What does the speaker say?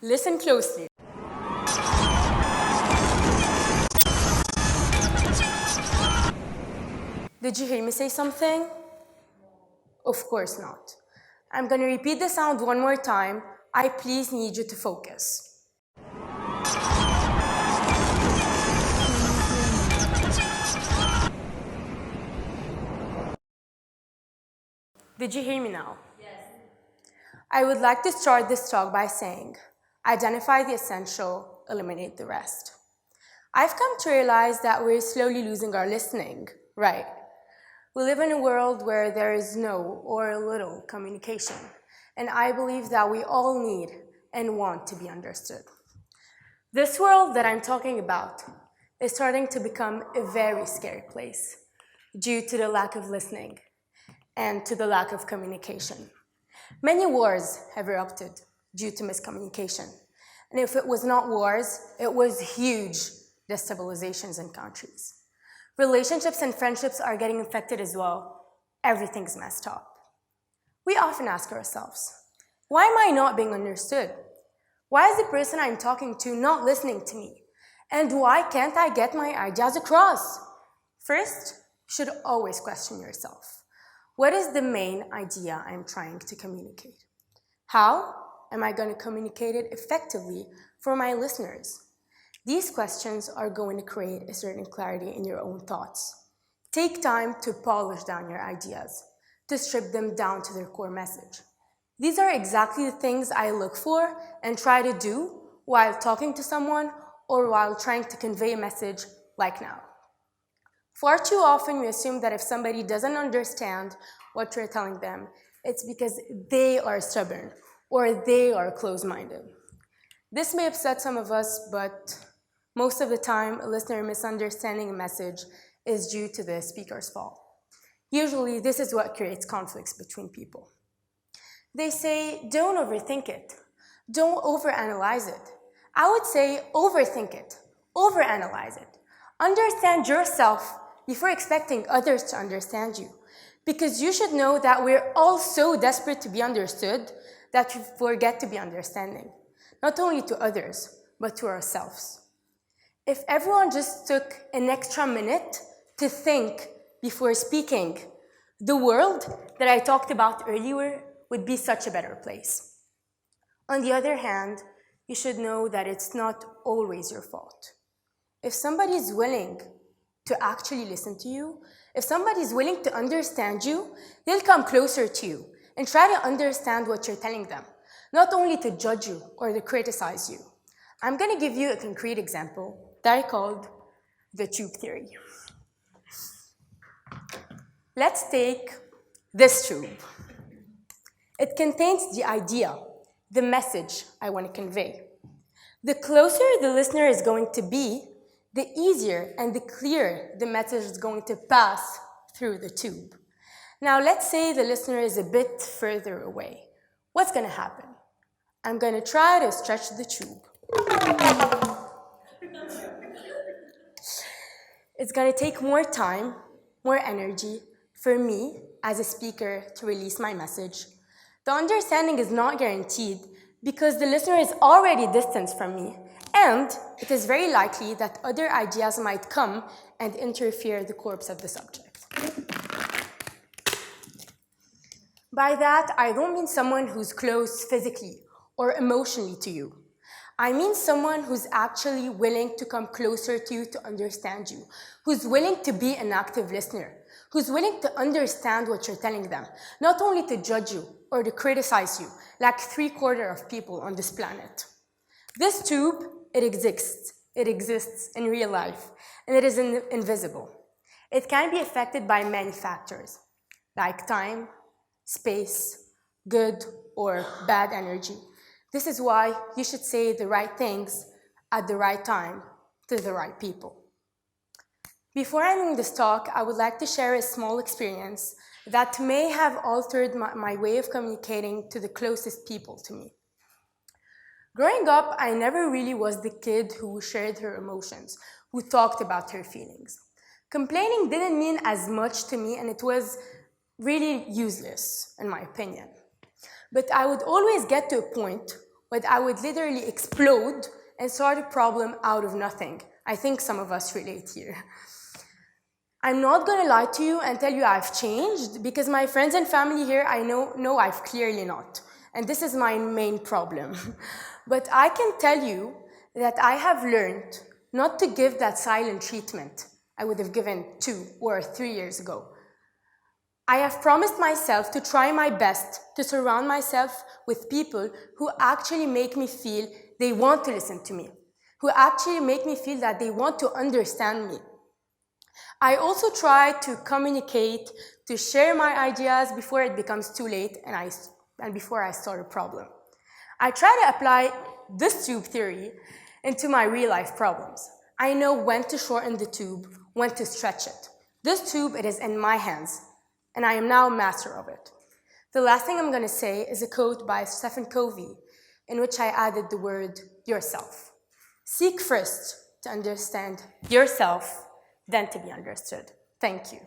Listen closely. Did you hear me say something? Of course not. I'm going to repeat the sound one more time. I please need you to focus. Did you hear me now? Yes. I would like to start this talk by saying, identify the essential, eliminate the rest. I've come to realize that we're slowly losing our listening, right? We live in a world where there is no or little communication, and I believe that we all need and want to be understood. This world that I'm talking about is starting to become a very scary place due to the lack of listening and to the lack of communication. Many wars have erupted due to miscommunication, and if it was not wars, it was huge destabilizations in countries. Relationships and friendships are getting infected as well. Everything's messed up. We often ask ourselves, why am I not being understood? Why is the person I'm talking to not listening to me? And why can't I get my ideas across? First, you should always question yourself. What is the main idea I'm trying to communicate? How am I going to communicate it effectively for my listeners? These questions are going to create a certain clarity in your own thoughts. Take time to polish down your ideas, to strip them down to their core message. These are exactly the things I look for and try to do while talking to someone or while trying to convey a message like now. Far too often we assume that if somebody doesn't understand what you're telling them, it's because they are stubborn or they are closed-minded. This may upset some of us, but most of the time, a listener misunderstanding a message is due to the speaker's fault. Usually, this is what creates conflicts between people. They say, don't overthink it. Don't overanalyze it. I would say, overthink it. Overanalyze it. Understand yourself before expecting others to understand you. Because you should know that we're all so desperate to be understood that we forget to be understanding. Not only to others, but to ourselves. If everyone just took an extra minute to think before speaking, the world that I talked about earlier would be such a better place. On the other hand, you should know that it's not always your fault. If somebody is willing to actually listen to you, if somebody is willing to understand you, they'll come closer to you and try to understand what you're telling them, not only to judge you or to criticize you. I'm going to give you a concrete example that I called the tube theory. Let's take this tube. It contains the idea, the message I want to convey. The closer the listener is going to be, the easier and the clearer the message is going to pass through the tube. Now, let's say the listener is a bit further away. What's going to happen? I'm going to try to stretch the tube. It's going to take more time, more energy for me as a speaker to release my message. The understanding is not guaranteed because the listener is already distanced from me, and it is very likely that other ideas might come and interfere the corpse of the subject. By that, I don't mean someone who's close physically or emotionally to you. I mean someone who's actually willing to come closer to you to understand you, who's willing to be an active listener, who's willing to understand what you're telling them, not only to judge you or to criticize you, like 3/4 of people on this planet. This tube, it exists in real life, and it is invisible. It can be affected by many factors, like time, space, good or bad energy. This is why you should say the right things at the right time to the right people. Before ending this talk, I would like to share a small experience that may have altered my way of communicating to the closest people to me. Growing up, I never really was the kid who shared her emotions, who talked about her feelings. Complaining didn't mean as much to me, and it was really useless, in my opinion. But I would always get to a point but I would literally explode and start a problem out of nothing. I think some of us relate here. I'm not gonna lie to you and tell you I've changed, because my friends and family here, I know I've clearly not. And this is my main problem. But I can tell you that I have learned not to give that silent treatment I would have given 2 or 3 years ago. I have promised myself to try my best to surround myself with people who actually make me feel they want to listen to me, who actually make me feel that they want to understand me. I also try to communicate, to share my ideas before it becomes too late and before I start a problem. I try to apply this tube theory into my real life problems. I know when to shorten the tube, when to stretch it. This tube, it is in my hands, and I am now master of it. The last thing I'm going to say is a quote by Stephen Covey, in which I added the word yourself. Seek first to understand yourself, then to be understood. Thank you.